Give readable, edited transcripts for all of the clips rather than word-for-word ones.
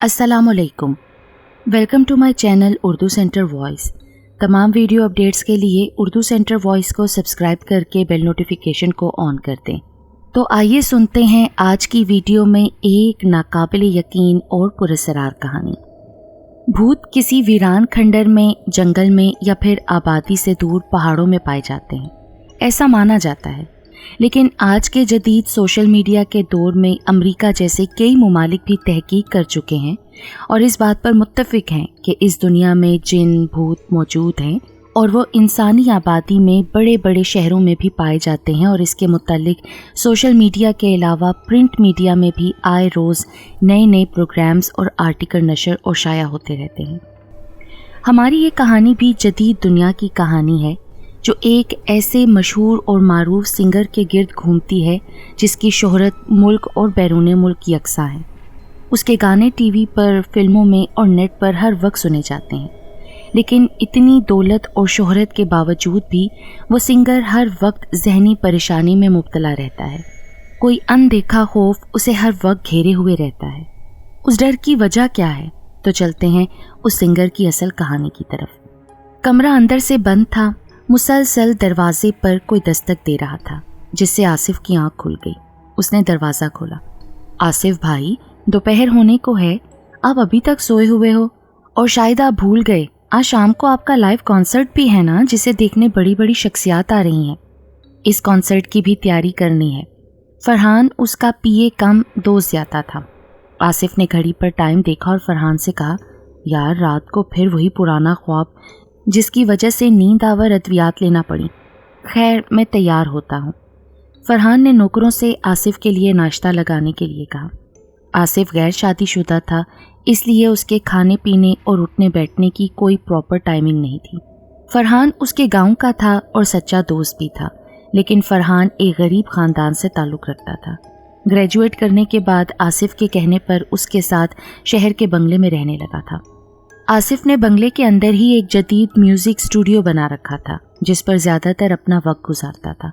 अस्सलाम वालेकुम। Welcome to my channel Urdu centre voice. तमाम वीडियो अपडेट्स के लिए उर्दू सेंटर वॉइस को सब्सक्राइब करके बेल नोटिफिकेशन को ऑन कर दें। तो आइए सुनते हैं आज की वीडियो में एक नाकाबिले यकीन और पुरअसरार कहानी। भूत किसी वीरान खंडर में, जंगल में या फिर आबादी से दूर पहाड़ों में पाए जाते हैं, ऐसा माना जाता है। लेकिन आज के जदीद सोशल मीडिया के दौर में अमेरिका जैसे कई ममालिक भी तहकीक कर चुके हैं और इस बात पर मुत्तफिक हैं कि इस दुनिया में जिन भूत मौजूद हैं और वो इंसानी आबादी में बड़े बड़े शहरों में भी पाए जाते हैं। और इसके मुतालिक सोशल मीडिया के अलावा प्रिंट मीडिया में भी आए रोज़ नए नए प्रोग्राम्स और आर्टिकल नशर और शाया होते रहते हैं। हमारी ये कहानी भी जदीद दुनिया की कहानी है जो एक ऐसे मशहूर और मारूफ सिंगर के गिर्द घूमती है जिसकी शोहरत मुल्क और बैरून मुल्क यकसा है। उसके गाने टीवी पर, फिल्मों में और नेट पर हर वक्त सुने जाते हैं। लेकिन इतनी दौलत और शोहरत के बावजूद भी वो सिंगर हर वक्त जहनी परेशानी में मुब्तला रहता है। कोई अनदेखा खौफ उसे हर वक्त घेरे हुए रहता है। उस डर की वजह क्या है? तो चलते हैं उस सिंगर की असल कहानी की तरफ। कमरा अंदर से बंद था। मुसलसल दरवाजे पर कोई दस्तक दे रहा था, जिससे आसिफ की आंख खुल गई। उसने दरवाज़ा खोला। आसिफ भाई, दोपहर होने को है, आप अभी तक सोए हुए हो और शायद आप भूल गए आज शाम को आपका लाइव कॉन्सर्ट भी है ना, जिसे देखने बड़ी बड़ी शख्सियात आ रही हैं। इस कॉन्सर्ट की भी तैयारी करनी है। फरहान उसका पीए कम दोस्त ज़्यादा था। आसिफ ने घड़ी पर टाइम देखा और फरहान से कहा, यार रात को फिर वही पुराना ख्वाब जिसकी वजह से नींद आवर अद्वियात लेना पड़ी। खैर, मैं तैयार होता हूँ। फरहान ने नौकरों से आसिफ के लिए नाश्ता लगाने के लिए कहा। आसिफ गैर शादीशुदा था, इसलिए उसके खाने पीने और उठने बैठने की कोई प्रॉपर टाइमिंग नहीं थी। फरहान उसके गांव का था और सच्चा दोस्त भी था, लेकिन फरहान एक गरीब ख़ानदान से ताल्लुक़ रखता था। ग्रेजुएट करने के बाद आसिफ के कहने पर उसके साथ शहर के बंगले में रहने लगा था। आसिफ ने बंगले के अंदर ही एक जदीद म्यूज़िक स्टूडियो बना रखा था, जिस पर ज़्यादातर अपना वक्त गुजारता था।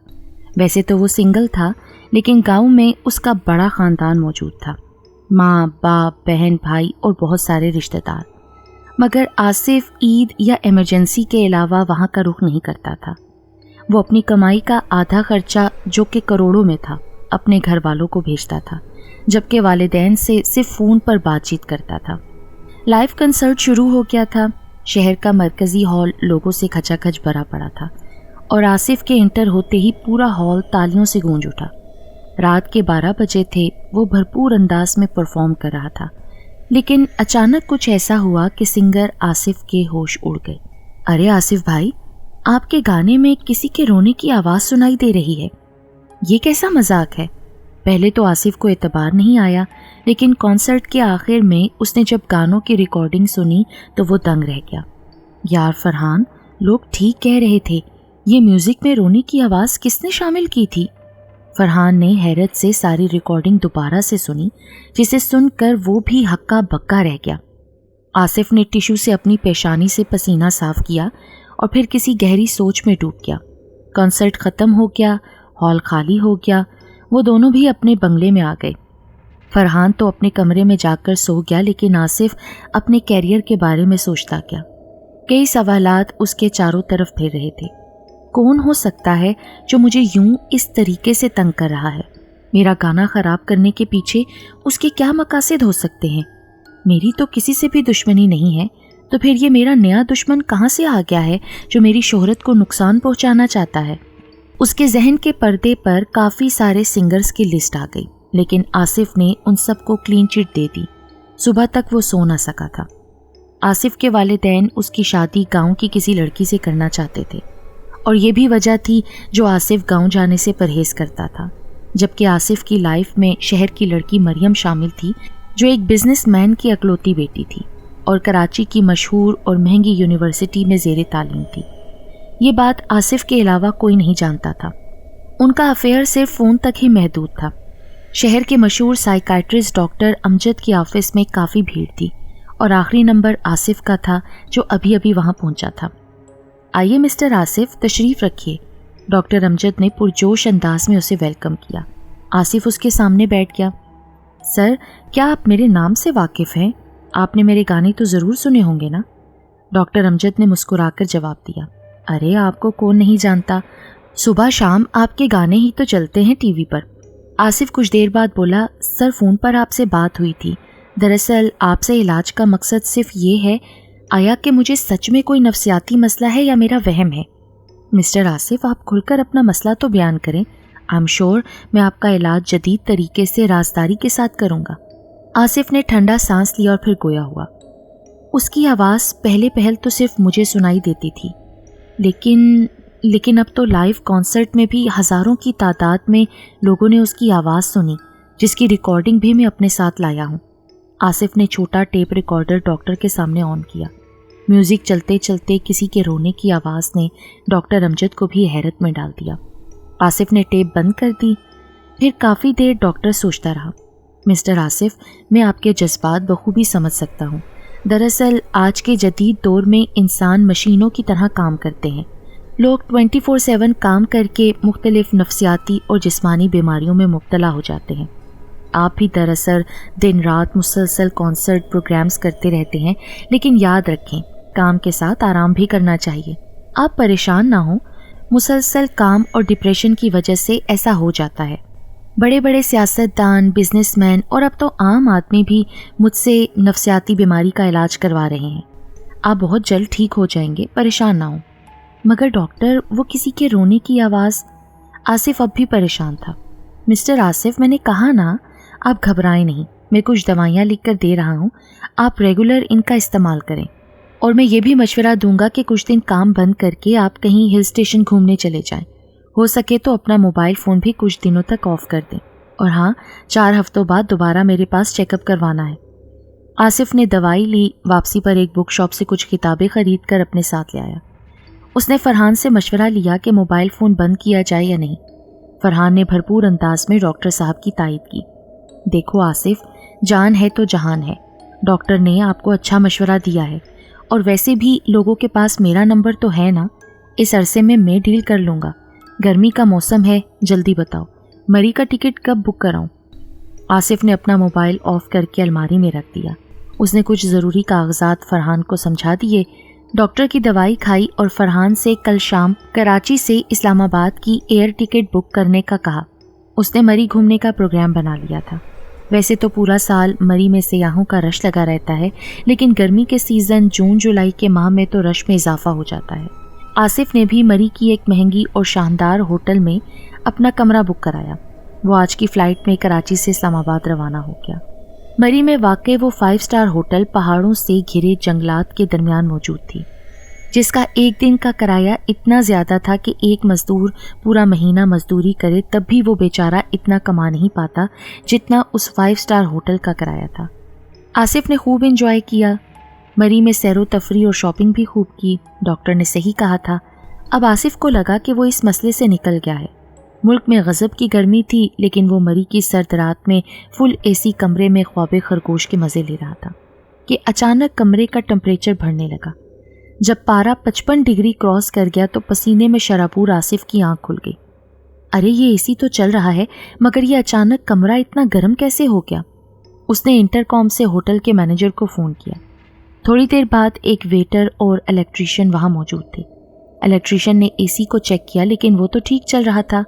वैसे तो वो सिंगल था, लेकिन गांव में उसका बड़ा ख़ानदान मौजूद था, माँ बाप, बहन भाई और बहुत सारे रिश्तेदार। मगर आसिफ ईद या इमरजेंसी के अलावा वहाँ का रुख नहीं करता था। वो अपनी कमाई का आधा खर्चा, जो कि करोड़ों में था, अपने घर वालों को भेजता था, जबकि वालिदैन से सिर्फ फ़ोन पर बातचीत करता था। लाइव कंसर्ट शुरू हो गया था। शहर का मरकज़ी हॉल लोगों से खचाखच भरा पड़ा था और आसिफ के इंटर होते ही पूरा हॉल तालियों से गूंज उठा। रात के 12 बजे थे। वो भरपूर अंदाज में परफॉर्म कर रहा था, लेकिन अचानक कुछ ऐसा हुआ कि सिंगर आसिफ के होश उड़ गए। अरे आसिफ भाई, आपके गाने में किसी के रोने की आवाज़ सुनाई दे रही है। ये कैसा मजाक है? पहले तो आसिफ को एतबार नहीं आया, लेकिन कॉन्सर्ट के आखिर में उसने जब गानों की रिकॉर्डिंग सुनी तो वो दंग रह गया। यार फरहान, लोग ठीक कह रहे थे, ये म्यूज़िक में रोने की आवाज़ किसने शामिल की थी? फरहान ने हैरत से सारी रिकॉर्डिंग दोबारा से सुनी, जिसे सुनकर वो भी हक्का बक्का रह गया। आसिफ ने टिश्यू से अपनी पेशानी से पसीना साफ किया और फिर किसी गहरी सोच में डूब गया। कॉन्सर्ट ख़त्म हो गया, हॉल खाली हो गया। वो दोनों भी अपने बंगले में आ गए। फरहान तो अपने कमरे में जाकर सो गया, लेकिन आसिफ अपने कैरियर के बारे में सोचता गया। कई सवालात उसके चारों तरफ फिर रहे थे। कौन हो सकता है जो मुझे यूं इस तरीके से तंग कर रहा है? मेरा गाना ख़राब करने के पीछे उसके क्या मकासद हो सकते हैं? मेरी तो किसी से भी दुश्मनी नहीं है, तो फिर ये मेरा नया दुश्मन कहाँ से आ गया है जो मेरी शोहरत को नुकसान पहुँचाना चाहता है? उसके जहन के पर्दे पर काफ़ी सारे सिंगर्स की लिस्ट आ गई, लेकिन आसिफ ने उन सबको क्लीन चिट दे दी। सुबह तक वो सो ना सका था। आसिफ के वालिदैन उसकी शादी गांव की किसी लड़की से करना चाहते थे, और ये भी वजह थी जो आसिफ गांव जाने से परहेज करता था। जबकि आसिफ की लाइफ में शहर की लड़की मरियम शामिल थी, जो एक बिजनेसमैन की अकलौती बेटी थी और कराची की मशहूर और महंगी यूनिवर्सिटी में ज़ेरे तालीम थी। ये बात आसिफ के अलावा कोई नहीं जानता था। उनका अफेयर सिर्फ फ़ोन तक ही महदूद था। शहर के मशहूर साइकाइट्रिस्ट डॉक्टर अमजद की ऑफिस में काफ़ी भीड़ थी और आखिरी नंबर आसिफ का था, जो अभी अभी वहाँ पहुँचा था। आइए मिस्टर आसिफ, तशरीफ़ रखिए। डॉक्टर अमजद ने पुरजोश अंदाज में उसे वेलकम किया। आसिफ उसके सामने बैठ गया। सर, क्या आप मेरे नाम से वाकिफ़ हैं? आपने मेरे गाने तो ज़रूर सुने होंगे ना? डॉक्टर अमजद ने मुस्कुराकर जवाब दिया। अरे आपको कौन नहीं जानता, सुबह शाम आपके गाने ही तो चलते हैं टीवी पर। आसिफ कुछ देर बाद बोला, सर फ़ोन पर आपसे बात हुई थी। दरअसल आपसे इलाज का मकसद सिर्फ ये है आया कि मुझे सच में कोई नफ्सियाती मसला है या मेरा वहम है। मिस्टर आसिफ, आप खुलकर अपना मसला तो बयान करें। आई एम श्योर मैं आपका इलाज जदीद तरीके से राजदारी के साथ करूँगा। आसिफ ने ठंडा सांस लिया और फिर गोया हुआ। उसकी आवाज़ पहले पहल तो सिर्फ मुझे सुनाई देती थी, लेकिन अब तो लाइव कॉन्सर्ट में भी हज़ारों की तादाद में लोगों ने उसकी आवाज़ सुनी, जिसकी रिकॉर्डिंग भी मैं अपने साथ लाया हूँ। आसिफ ने छोटा टेप रिकॉर्डर डॉक्टर के सामने ऑन किया। म्यूज़िक चलते चलते किसी के रोने की आवाज़ ने डॉक्टर अमजद को भी हैरत में डाल दिया। आसिफ ने टेप बंद कर दी। फिर काफ़ी देर डॉक्टर सोचता रहा। मिस्टर आसिफ, मैं आपके जज्बात बखूबी समझ सकता हूँ। दरअसल आज के जदीद दौर में इंसान मशीनों की तरह काम करते हैं। लोग 24/7 काम करके मुख्तलिफ नफ्सियाती और जिस्मानी बीमारियों में मुब्तला हो जाते हैं। आप भी दरअसल दिन रात मुसलसल कॉन्सर्ट प्रोग्राम्स करते रहते हैं, लेकिन याद रखें, काम के साथ आराम भी करना चाहिए। आप परेशान ना हों, मुसलसल काम और डिप्रेशन की वजह से ऐसा हो जाता है। बड़े बड़े सियासतदान, बिजनेसमैन और अब तो आम आदमी भी मुझसे नफ्सियाती बीमारी का इलाज करवा रहे हैं। आप बहुत जल्द ठीक हो जाएंगे, परेशान ना हो। मगर डॉक्टर, वो किसी के रोने की आवाज़। आसिफ अब भी परेशान था। मिस्टर आसिफ, मैंने कहा ना, आप घबराएं नहीं। मैं कुछ दवाइयाँ लिख कर दे रहा हूँ, आप रेगुलर इनका इस्तेमाल करें। और मैं ये भी मशवरा दूंगा कि कुछ दिन काम बंद करके आप कहीं हिल स्टेशन घूमने चले जाएं। हो सके तो अपना मोबाइल फ़ोन भी कुछ दिनों तक ऑफ कर दें। और हाँ, 4 हफ्तों बाद दोबारा मेरे पास चेकअप करवाना है। आसिफ ने दवाई ली। वापसी पर एक बुक शॉप से कुछ किताबें खरीद कर अपने साथ ले आया। उसने फरहान से मशवरा लिया कि मोबाइल फ़ोन बंद किया जाए या नहीं। फरहान ने भरपूर अंदाज में डॉक्टर साहब की तायद की। देखो आसिफ, जान है तो जहान है। डॉक्टर ने आपको अच्छा मशवरा दिया है, और वैसे भी लोगों के पास मेरा नंबर तो है ना। इस अरसे में मैं डील कर लूँगा। गर्मी का मौसम है, जल्दी बताओ, मरी का टिकट कब बुक कराऊँ? आसिफ ने अपना मोबाइल ऑफ करके अलमारी में रख दिया। उसने कुछ ज़रूरी कागजात फरहान को समझा दिए। डॉक्टर की दवाई खाई और फरहान से कल शाम कराची से इस्लामाबाद की एयर टिकट बुक करने का कहा। उसने मरी घूमने का प्रोग्राम बना लिया था। वैसे तो पूरा साल मरी में सियाहों का रश लगा रहता है, लेकिन गर्मी के सीज़न जून जुलाई के माह में तो रश में इजाफा हो जाता है। आसिफ ने भी मरी की एक महंगी और शानदार होटल में अपना कमरा बुक कराया। वो आज की फ़्लाइट में कराची से इस्लामाबाद रवाना हो गया। मरी में वाक़ई वो 5 स्टार होटल पहाड़ों से घिरे जंगलात के दरमियान मौजूद थी, जिसका एक दिन का किराया इतना ज़्यादा था कि एक मज़दूर पूरा महीना मजदूरी करे तब भी वो बेचारा इतना कमा नहीं पाता जितना उस 5 स्टार होटल का किराया था। आसिफ ने खूब एंजॉय किया। मरी में सैरो तफरी और शॉपिंग भी खूब की। डॉक्टर ने सही कहा था। अब आसिफ को लगा कि वो इस मसले से निकल गया है। मुल्क में गज़ब की गर्मी थी, लेकिन वो मरी की सर्द रात में फुल एसी कमरे में ख्वाबे खरगोश के मज़े ले रहा था कि अचानक कमरे का टेम्परेचर बढ़ने लगा। जब पारा 55 डिग्री क्रॉस कर गया तो पसीने में शराबूर आसिफ की आंख खुल गई। अरे ये एसी तो चल रहा है, मगर ये अचानक कमरा इतना गर्म कैसे हो गया? उसने इंटरकॉम से होटल के मैनेजर को फ़ोन किया। थोड़ी देर बाद एक वेटर और इलेक्ट्रीशियन वहाँ मौजूद थे। इलेक्ट्रीशियन ने एसी को चेक किया, लेकिन वो तो ठीक चल रहा था।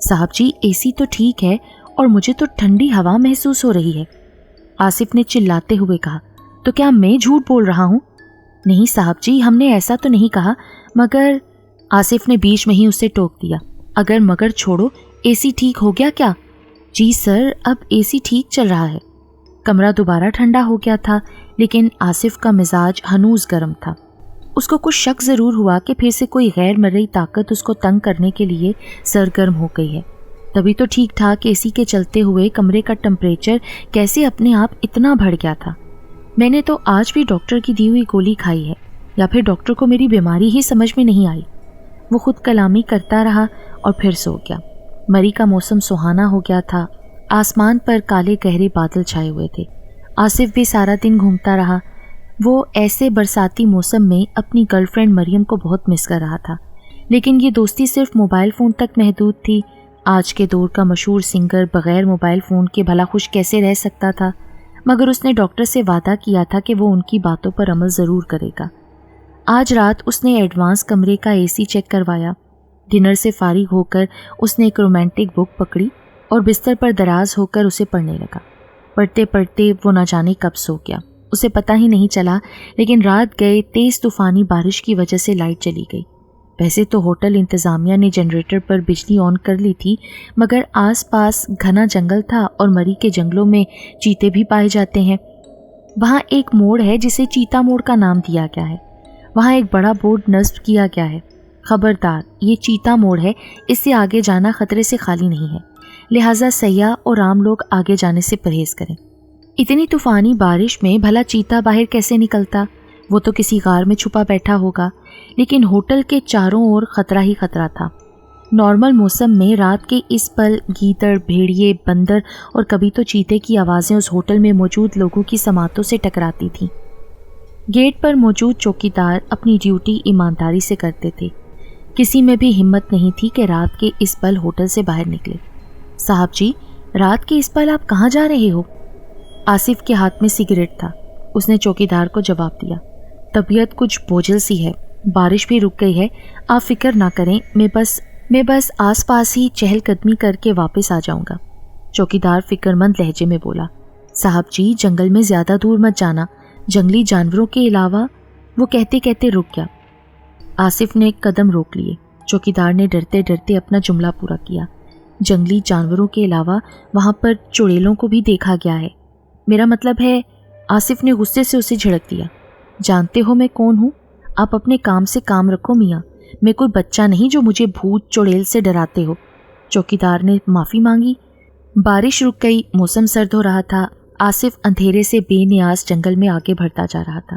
साहब जी, एसी तो ठीक है और मुझे तो ठंडी हवा महसूस हो रही है। आसिफ ने चिल्लाते हुए कहा। तो क्या मैं झूठ बोल रहा हूँ? नहीं साहब जी, हमने ऐसा तो नहीं कहा, मगर। आसिफ ने बीच में ही उसे टोक दिया। अगर मगर छोड़ो, एसी ठीक हो गया क्या? जी सर, अब एसी ठीक चल रहा है। कमरा दोबारा ठंडा हो गया था, लेकिन आसिफ का मिजाज हनूज गर्म था। उसको कुछ शक ज़रूर हुआ कि फिर से कोई गैर मर्ई ताकत उसको तंग करने के लिए सरगर्म हो गई है। तभी तो ठीक ठाक एसी के चलते हुए कमरे का टेम्परेचर कैसे अपने आप इतना बढ़ गया था। मैंने तो आज भी डॉक्टर की दी हुई गोली खाई है, या फिर डॉक्टर को मेरी बीमारी ही समझ में नहीं आई। वो खुद कलामी करता रहा और फिर सो गया। मरी का मौसम सुहाना हो गया था। आसमान पर काले गहरे बादल छाए हुए थे। आसिफ भी सारा दिन घूमता रहा। वो ऐसे बरसाती मौसम में अपनी गर्लफ्रेंड मरियम को बहुत मिस कर रहा था, लेकिन ये दोस्ती सिर्फ मोबाइल फ़ोन तक महदूद थी। आज के दौर का मशहूर सिंगर बग़ैर मोबाइल फ़ोन के भला खुश कैसे रह सकता था? مگر اس نے ڈاکٹر سے وعدہ کیا تھا کہ وہ ان کی باتوں پر عمل ضرور کرے گا۔ آج رات اس نے ایڈوانس کمرے کا اے سی چیک کروایا۔ ڈنر سے فارغ ہو کر اس نے ایک رومانٹک بک پکڑی اور بستر پر دراز ہو کر اسے پڑھنے لگا۔ پڑھتے پڑھتے وہ نہ جانے کب سو گیا، اسے پتہ ہی نہیں چلا، لیکن رات گئے تیز طوفانی بارش کی وجہ سے لائٹ چلی گئی۔ ویسے تو ہوٹل انتظامیہ نے جنریٹر پر بجلی آن کر لی تھی، مگر آس پاس گھنا جنگل تھا اور مری کے جنگلوں میں چیتے بھی پائے جاتے ہیں۔ وہاں ایک موڑ ہے جسے چیتا موڑ کا نام دیا گیا ہے۔ وہاں ایک بڑا بورڈ نصب کیا گیا ہے، خبردار یہ چیتا موڑ ہے، اس سے آگے جانا خطرے سے خالی نہیں ہے، لہٰذا سیاح اور عام لوگ آگے جانے سے پرہیز کریں۔ اتنی طوفانی بارش میں بھلا چیتا باہر کیسے نکلتا؟ وہ تو کسی غار میں چھپا بیٹھا ہوگا، لیکن ہوٹل کے چاروں اور خطرہ ہی خطرہ تھا۔ نارمل موسم میں رات کے اس پل گیدڑ، بھیڑیے، بندر اور کبھی تو چیتے کی آوازیں اس ہوٹل میں موجود لوگوں کی سماعتوں سے ٹکراتی تھیں۔ گیٹ پر موجود چوکیدار اپنی ڈیوٹی ایمانداری سے کرتے تھے۔ کسی میں بھی ہمت نہیں تھی کہ رات کے اس پل ہوٹل سے باہر نکلے۔ صاحب جی، رات کے اس پل آپ کہاں جا رہے ہو؟ آصف کے ہاتھ میں سگریٹ تھا۔ اس نے چوکیدار کو جواب دیا، طبیعت کچھ بوجھل سی ہے، بارش بھی رک گئی ہے، آپ فکر نہ کریں، میں بس آس پاس ہی چہل قدمی کر کے واپس آ جاؤں گا۔ چوکیدار فکر مند لہجے میں بولا، صاحب جی جنگل میں زیادہ دور مت جانا، جنگلی جانوروں کے علاوہ۔ وہ کہتے کہتے رک گیا۔ آصف نے ایک قدم روک لیے۔ چوکیدار نے ڈرتے ڈرتے اپنا جملہ پورا کیا، جنگلی جانوروں کے علاوہ وہاں پر چڑیلوں کو بھی دیکھا گیا ہے۔ میرا مطلب ہے، آصف نے غصے سے اسے جھڑک دیا، جانتے ہو میں کون ہوں؟ آپ اپنے کام سے کام رکھو میاں، میں کوئی بچہ نہیں جو مجھے بھوت چڑیل سے ڈراتے ہو۔ چوکیدار نے معافی مانگی۔ بارش رک گئی، موسم سرد ہو رہا تھا۔ آصف اندھیرے سے بے نیاز جنگل میں آگے بڑھتا جا رہا تھا۔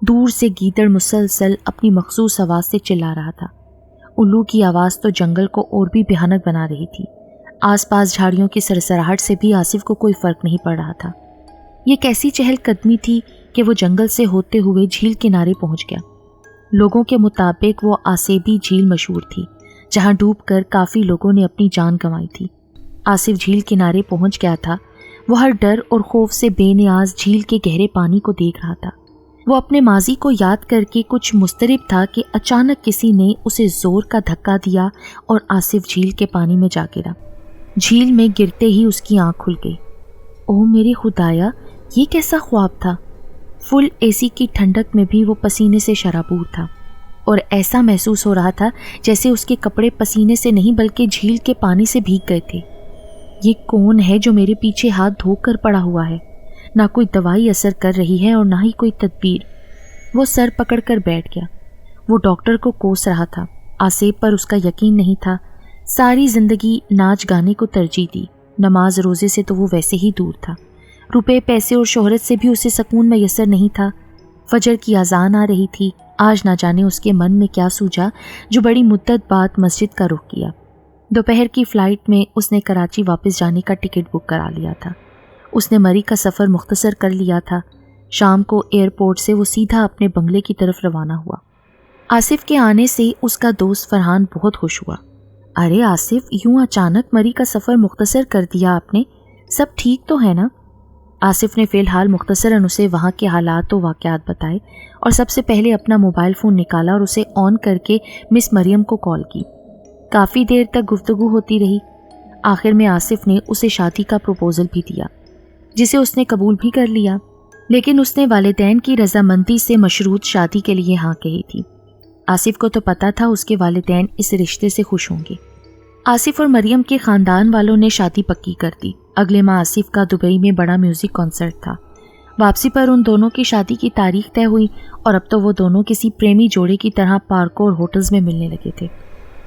دور سے گیدڑ مسلسل اپنی مخصوص آواز سے چلا رہا تھا۔ الو کی آواز تو جنگل کو اور بھی بھیانک بنا رہی تھی۔ آس پاس جھاڑیوں کی سرسراہٹ سے بھی آصف کو کوئی فرق نہیں پڑ رہا تھا۔ یہ کیسی چہل قدمی تھی کہ وہ جنگل سے ہوتے ہوئے جھیل کنارے پہنچ گیا۔ لوگوں کے مطابق وہ آسیبی جھیل مشہور تھی، جہاں ڈوب کر کافی لوگوں نے اپنی جان گنوائی تھی۔ آصف جھیل کنارے پہنچ گیا تھا۔ وہ ہر ڈر اور خوف سے بے نیاز جھیل کے گہرے پانی کو دیکھ رہا تھا۔ وہ اپنے ماضی کو یاد کر کے کچھ مضطرب تھا کہ اچانک کسی نے اسے زور کا دھکا دیا اور آصف جھیل کے پانی میں جا گرا۔ جھیل میں گرتے ہی اس کی آنکھ کھل گئی۔ اوہ میرے خدایا، یہ کیسا خواب تھا؟ فل اے سی کی ٹھنڈک میں بھی وہ پسینے سے شرابور تھا، اور ایسا محسوس ہو رہا تھا جیسے اس کے کپڑے پسینے سے نہیں بلکہ جھیل کے پانی سے بھیگ گئے تھے۔ یہ کون ہے جو میرے پیچھے ہاتھ دھو کر پڑا ہوا ہے؟ نہ کوئی دوائی اثر کر رہی ہے اور نہ ہی کوئی تدبیر۔ وہ سر پکڑ کر بیٹھ گیا۔ وہ ڈاکٹر کو کوس رہا تھا۔ آصف پر اس کا یقین نہیں تھا۔ ساری زندگی ناچ گانے کو ترجیح دی، نماز روزے سے تو وہ ویسے ہی دور تھا۔ روپے پیسے اور شہرت سے بھی اسے سکون میسر نہیں تھا۔ فجر کی اذان آ رہی تھی۔ آج نہ جانے اس کے من میں کیا سوجا جو بڑی مدت بعد مسجد کا رخ کیا۔ دوپہر کی فلائٹ میں اس نے کراچی واپس جانے کا ٹکٹ بک کرا لیا تھا۔ اس نے مری کا سفر مختصر کر لیا تھا۔ شام کو ایئرپورٹ سے وہ سیدھا اپنے بنگلے کی طرف روانہ ہوا۔ آصف کے آنے سے اس کا دوست فرحان بہت خوش ہوا۔ ارے آصف، یوں اچانک مری کا سفر مختصر کر دیا آپ نے، سب ٹھیک تو ہے نا؟ آصف نے فی الحال مختصراً اسے وہاں کے حالات و واقعات بتائے اور سب سے پہلے اپنا موبائل فون نکالا اور اسے آن کر کے مس مریم کو کال کی۔ کافی دیر تک گفتگو ہوتی رہی۔ آخر میں آصف نے اسے شادی کا پروپوزل بھی دیا، جسے اس نے قبول بھی کر لیا، لیکن اس نے والدین کی رضامندی سے مشروط شادی کے لیے ہاں کہی تھی۔ آصف کو تو پتہ تھا اس کے والدین اس رشتے سے خوش ہوں گے۔ آصف اور مریم کے خاندان والوں نے شادی پکی کر دی۔ اگلے ماہ آصف کا دبئی میں بڑا میوزک کنسرٹ تھا۔ واپسی پر ان دونوں کی شادی کی تاریخ طے ہوئی اور اب تو وہ دونوں کسی پریمی جوڑے کی طرح پارکوں اور ہوٹلز میں ملنے لگے تھے۔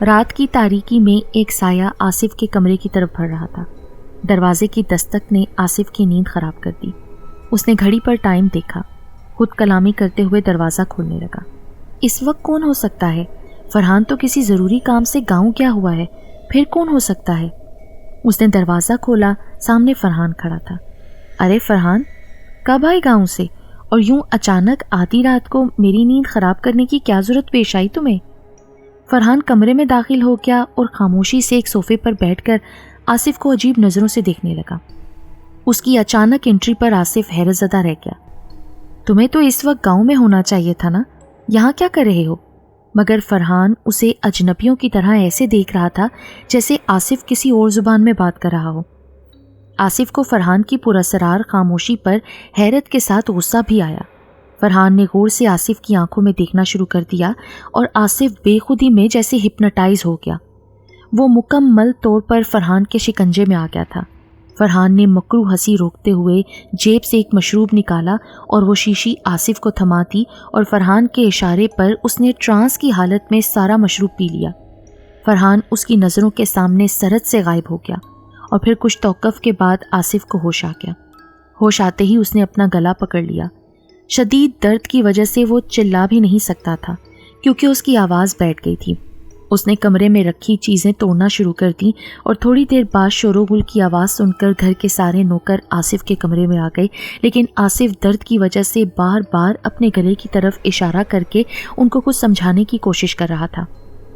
رات کی تاریکی میں ایک سایہ آصف کے کمرے کی طرف بڑھ رہا تھا۔ دروازے کی دستک نے آصف کی نیند خراب کر دی۔ اس نے گھڑی پر ٹائم دیکھا، خود کلامی کرتے ہوئے دروازہ کھولنے لگا۔ اس وقت کون ہو سکتا ہے؟ فرحان تو کسی ضروری کام سے گاؤں گیا ہوا ہے، پھر کون ہو سکتا ہے؟ اس نے دروازہ کھولا، سامنے فرحان کھڑا تھا۔ ارے فرحان، کب آئے گاؤں سے؟ اور یوں اچانک آدھی رات کو میری نیند خراب کرنے کی کیا ضرورت پیش آئی تمہیں؟ فرحان کمرے میں داخل ہو گیا اور خاموشی سے ایک صوفے پر بیٹھ کر آصف کو عجیب نظروں سے دیکھنے لگا۔ उसकी अचानक एंट्री पर आसिफ हैरत ज़दा रह गया। तुम्हें तो इस वक्त गांव में होना चाहिए था ना, यहाँ क्या कर रहे हो? मगर फरहान उसे अजनबियों की तरह ऐसे देख रहा था जैसे आसिफ किसी और ज़ुबान में बात कर रहा हो। आसिफ को फरहान की पुरअसरार खामोशी पर हैरत के साथ गुस्सा भी आया। फरहान ने गौर से आसिफ की आंखों में देखना शुरू कर दिया और आसिफ बेखुदी में जैसे हिप्नोटाइज हो गया। वो मुकम्मल तौर पर फरहान के शिकंजे में आ गया था। फरहान ने मकरू हंसी रोकते हुए जेब से एक मशरूब निकाला और वो शीशी आसिफ को थमा दी और फरहान के इशारे पर उसने ट्रांस की हालत में सारा मशरूब पी लिया। फरहान उसकी नज़रों के सामने सरद से गायब हो गया और फिर कुछ तौक़ुफ़ के बाद आसिफ को होश आ गया। होश आते ही उसने अपना गला पकड़ लिया। शदीद दर्द की वजह से वो चिल्ला भी नहीं सकता था क्योंकि उसकी आवाज़ बैठ गई थी। उसने कमरे में रखी चीज़ें तोड़ना शुरू कर दी और थोड़ी देर बाद शोरोगुल की आवाज़ सुनकर घर के सारे नौकर आसिफ के कमरे में आ गए, लेकिन आसिफ दर्द की वजह से बार बार अपने गले की तरफ इशारा करके उनको कुछ समझाने की कोशिश कर रहा था।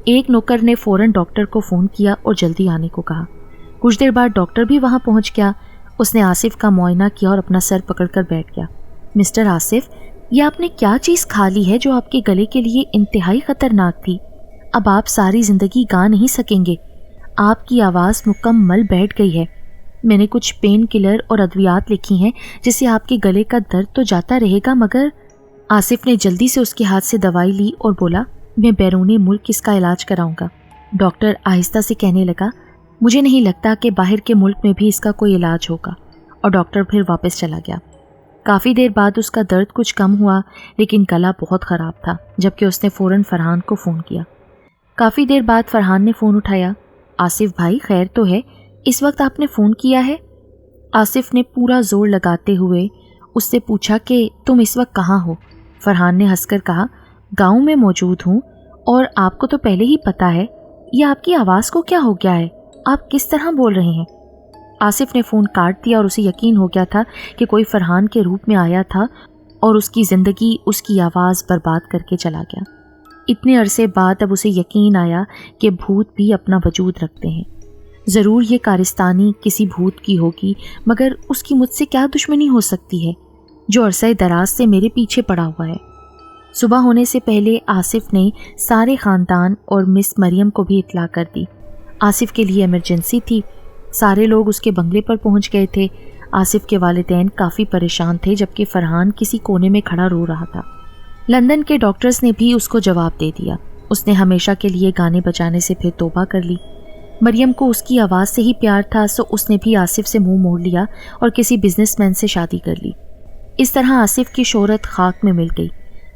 एक नौकर ने फ़ौरन डॉक्टर को फ़ोन किया और जल्दी आने को कहा। कुछ देर बाद डॉक्टर भी वहाँ पहुँच गया। उसने आसिफ का मुआयना किया और अपना सर पकड़कर बैठ गया। मिस्टर आसिफ, ये आपने क्या चीज़ खा ली है जो आपके गले के लिए इंतहाई ख़तरनाक थी? अब आप सारी ज़िंदगी गा नहीं सकेंगे। आपकी आवाज़ मुकम्मल बैठ गई है। मैंने कुछ पेन किलर और अद्वियात लिखी हैं जिससे आपके गले का दर्द तो जाता रहेगा, मगर आसिफ ने जल्दी से उसके हाथ से दवाई ली और बोला, मैं बैरूनी मुल्क इसका इलाज कराऊंगा। डॉक्टर आहिस्ता से कहने लगा, मुझे नहीं लगता कि बाहर के मुल्क में भी इसका कोई इलाज होगा। और डॉक्टर फिर वापस चला गया। काफ़ी देर बाद उसका दर्द कुछ कम हुआ, लेकिन गला बहुत ख़राब था, जबकि उसने फ़ौरन फरहान को फ़ोन किया। काफ़ी देर बाद फरहान ने फ़ोन उठाया। आसिफ भाई, खैर तो है? इस वक्त आपने फ़ोन किया है? आसिफ ने पूरा ज़ोर लगाते हुए उससे पूछा कि तुम इस वक्त कहाँ हो? फरहान ने हंसकर कहा, गाँव में मौजूद हूँ। और आपको तो पहले ही पता है। ये आपकी आवाज़ को क्या हो गया है? आप किस तरह बोल रहे हैं? आसिफ ने फ़ोन काट दिया और उसे यकीन हो गया था कि कोई फरहान के रूप में आया था और उसकी ज़िंदगी उसकी आवाज़ बर्बाद करके चला गया। इतने अरसे बाद अब उसे यकीन आया कि भूत भी अपना वजूद रखते हैं। ज़रूर ये कारिस्तानी किसी भूत की होगी, मगर उसकी मुझसे क्या दुश्मनी हो सकती है जो अरसे दराज से मेरे पीछे पड़ा हुआ है। सुबह होने से पहले आसिफ ने सारे ख़ानदान और मिस मरियम को भी इत्तला कर दी। आसिफ के लिए इमरजेंसी थी। सारे लोग उसके बंगले पर पहुंच गए थे। आसिफ के वालिदैन काफ़ी परेशान थे, जबकि फरहान किसी कोने में खड़ा रो रहा था। लंदन के डॉक्टर्स ने भी उसको जवाब दे दिया। उसने हमेशा के लिए गाने बजाने से फिर तौबा कर ली। मरियम को उसकी आवाज़ से ही प्यार था, सो उसने भी आसिफ से मुंह मोड़ लिया और किसी बिजनेसमैन से शादी कर ली। इस तरह आसिफ की शोहरत खाक में मिल गई।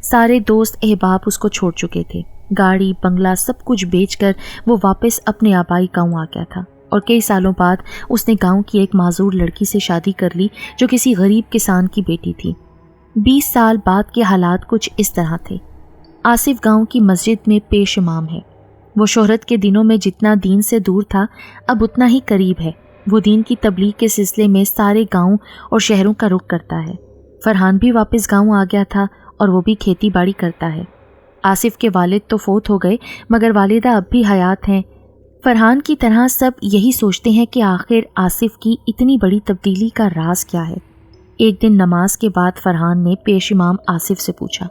सारे दोस्त अहबाब उसको छोड़ चुके थे। गाड़ी बंगला सब कुछ बेचकर वो वापस अपने आबाई गाँव आ गया था और कई सालों बाद उसने गांव की एक माजूर लड़की से शादी कर ली जो किसी गरीब किसान की बेटी थी। 20 साल बाद के हालात कुछ इस तरह थे। आसिफ गांव की मस्जिद में पेश इमाम है। वो शोहरत के दिनों में जितना दीन से दूर था, अब उतना ही करीब है। वो दीन की तबलीग के सिलसिले में सारे गाँव और शहरों का रुख करता है। फरहान भी वापस गाँव आ गया था और वो भी खेती बाड़ी करता है। आसिफ के वालिद तो फोत हो गए, मगर वालिदा अब भी हयात हैं। फरहान की तरह सब यही सोचते हैं कि आखिर आसिफ की इतनी बड़ी तब्दीली का राज क्या है। एक दिन नमाज के बाद फरहान ने पेश इमाम आसिफ से पूछा,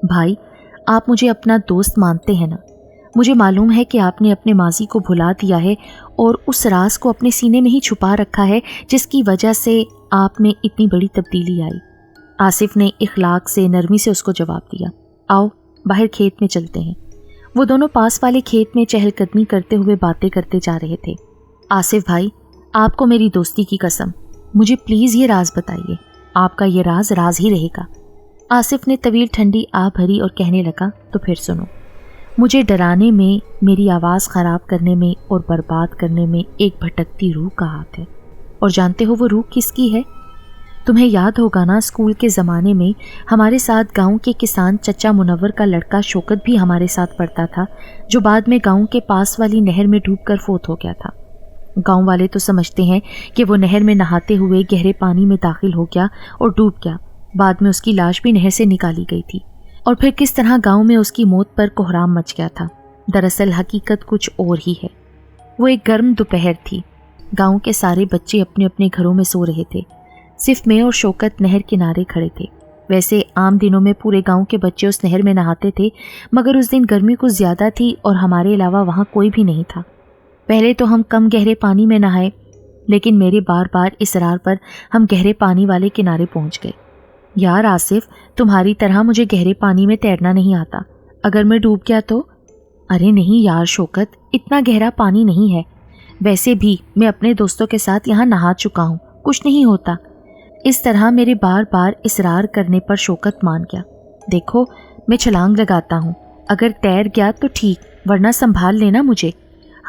भाई, आप मुझे अपना दोस्त मानते हैं ना? मुझे मालूम है कि आपने अपने माजी को भुला दिया है और उस राज को अपने सीने में ही छुपा रखा है जिसकी वजह से आप में इतनी बड़ी तब्दीली आई। आसिफ ने इखलाक से नरमी से उसको जवाब दिया, आओ बाहर खेत में चलते हैं। वो दोनों पास वाले खेत में चहलकदमी करते हुए बातें करते जा रहे थे। आसिफ भाई, आपको मेरी दोस्ती की कसम, मुझे प्लीज़ ये राज बताइए। आपका ये राज राज ही रहेगा। आसिफ ने तवील ठंडी आ भरी और कहने लगा, तो फिर सुनो। मुझे डराने में, मेरी आवाज़ ख़राब करने में और बर्बाद करने में एक भटकती रूह का हाथ है। और जानते हो वो रूह किसकी है? तुम्हें याद होगा ना, स्कूल के ज़माने में हमारे साथ गांव के किसान चचा मुनव्वर का लड़का शौकत भी हमारे साथ पढ़ता था, जो बाद में गांव के पास वाली नहर में डूबकर फोत हो गया था। गांव वाले तो समझते हैं कि वो नहर में नहाते हुए गहरे पानी में दाखिल हो गया और डूब गया। बाद में उसकी लाश भी नहर से निकाली गई थी और फिर किस तरह गांव में उसकी मौत पर कोहराम मच गया था। दरअसल हकीकत कुछ और ही है। वो एक गर्म दोपहर थी। गांव के सारे बच्चे अपने अपने घरों में सो रहे थे। صرف میں اور شوکت نہر کنارے کھڑے تھے۔ ویسے عام دنوں میں پورے گاؤں کے بچے اس نہر میں نہاتے تھے، مگر اس دن گرمی کچھ زیادہ تھی اور ہمارے علاوہ وہاں کوئی بھی نہیں تھا۔ پہلے تو ہم کم گہرے پانی میں نہائے، لیکن میرے بار بار اصرار پر ہم گہرے پانی والے کنارے پہنچ گئے۔ یار آصف، تمہاری طرح مجھے گہرے پانی میں تیرنا نہیں آتا، اگر میں ڈوب گیا تو؟ ارے نہیں یار شوکت، اتنا گہرا پانی نہیں ہے، ویسے بھی میں اپنے دوستوں کے ساتھ یہاں نہا چکا ہوں، کچھ نہیں ہوتا۔ اس طرح میرے بار بار اصرار کرنے پر شوکت مان گیا۔ دیکھو میں چھلانگ لگاتا ہوں، اگر تیر گیا تو ٹھیک، ورنہ سنبھال لینا مجھے۔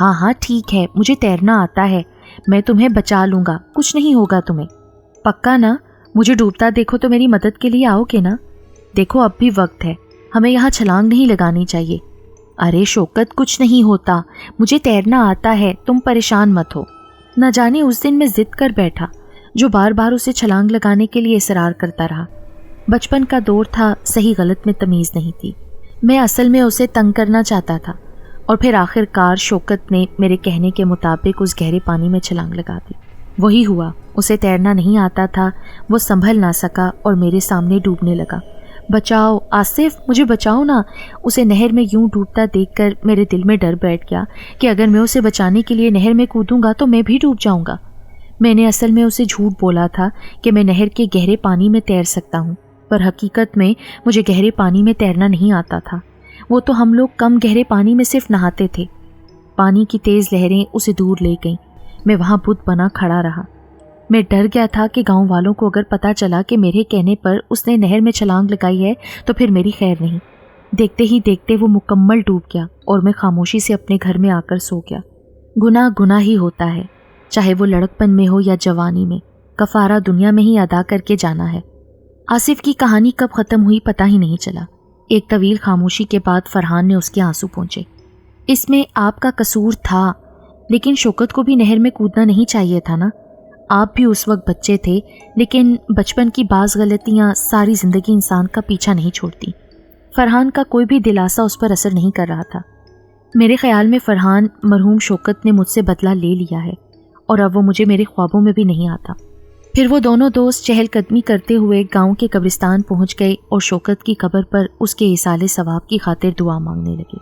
ہاں ہاں ٹھیک ہے، مجھے تیرنا آتا ہے، میں تمہیں بچا لوں گا، کچھ نہیں ہوگا تمہیں۔ پکا نا؟ مجھے ڈوبتا دیکھو تو میری مدد کے لیے آؤ گے نا؟ دیکھو اب بھی وقت ہے، ہمیں یہاں چھلانگ نہیں لگانی چاہیے۔ ارے شوکت کچھ نہیں ہوتا، مجھے تیرنا آتا ہے، تم پریشان مت ہو۔ نہ جانے اس دن میں ضد کر بیٹھا جو بار بار اسے چھلانگ لگانے کے لیے اصرار کرتا رہا۔ بچپن کا دور تھا، صحیح غلط میں تمیز نہیں تھی، میں اصل میں اسے تنگ کرنا چاہتا تھا، اور پھر آخر کار شوکت نے میرے کہنے کے مطابق اس گہرے پانی میں چھلانگ لگا دی۔ وہی ہوا، اسے تیرنا نہیں آتا تھا، وہ سنبھل نہ سکا اور میرے سامنے ڈوبنے لگا۔ بچاؤ آصف، مجھے بچاؤ نا۔ اسے نہر میں یوں ڈوبتا دیکھ کر میرے دل میں ڈر بیٹھ گیا کہ اگر میں اسے بچانے کے لیے نہر میں کودوں گا تو میں بھی ڈوب جاؤں گا۔ میں نے اصل میں اسے جھوٹ بولا تھا کہ میں نہر کے گہرے پانی میں تیر سکتا ہوں، پر حقیقت میں مجھے گہرے پانی میں تیرنا نہیں آتا تھا۔ وہ تو ہم لوگ کم گہرے پانی میں صرف نہاتے تھے۔ پانی کی تیز لہریں اسے دور لے گئیں، میں وہاں بت بنا کھڑا رہا۔ میں ڈر گیا تھا کہ گاؤں والوں کو اگر پتہ چلا کہ میرے کہنے پر اس نے نہر میں چھلانگ لگائی ہے تو پھر میری خیر نہیں۔ دیکھتے ہی دیکھتے وہ مکمل ڈوب گیا اور میں خاموشی سے اپنے گھر میں آ کر سو گیا۔ گناہ گناہ ہی ہوتا ہے، چاہے وہ لڑکپن میں ہو یا جوانی میں، کفارہ دنیا میں ہی ادا کر کے جانا ہے۔ آصف کی کہانی کب ختم ہوئی پتہ ہی نہیں چلا۔ ایک طویل خاموشی کے بعد فرحان نے اس کے آنسو پونچھے۔ اس میں آپ کا قصور تھا، لیکن شوکت کو بھی نہر میں کودنا نہیں چاہیے تھا نا؟ آپ بھی اس وقت بچے تھے، لیکن بچپن کی بعض غلطیاں ساری زندگی انسان کا پیچھا نہیں چھوڑتی۔ فرحان کا کوئی بھی دلاسا اس پر اثر نہیں کر رہا تھا۔ میرے خیال میں فرحان مرحوم شوکت نے مجھ سے بدلہ لے لیا ہے، اور اب وہ مجھے میرے خوابوں میں بھی نہیں آتا۔ پھر وہ دونوں دوست چہل قدمی کرتے ہوئے گاؤں کے قبرستان پہنچ گئے اور شوکت کی قبر پر اس کے ایصال ثواب کی خاطر دعا مانگنے لگے۔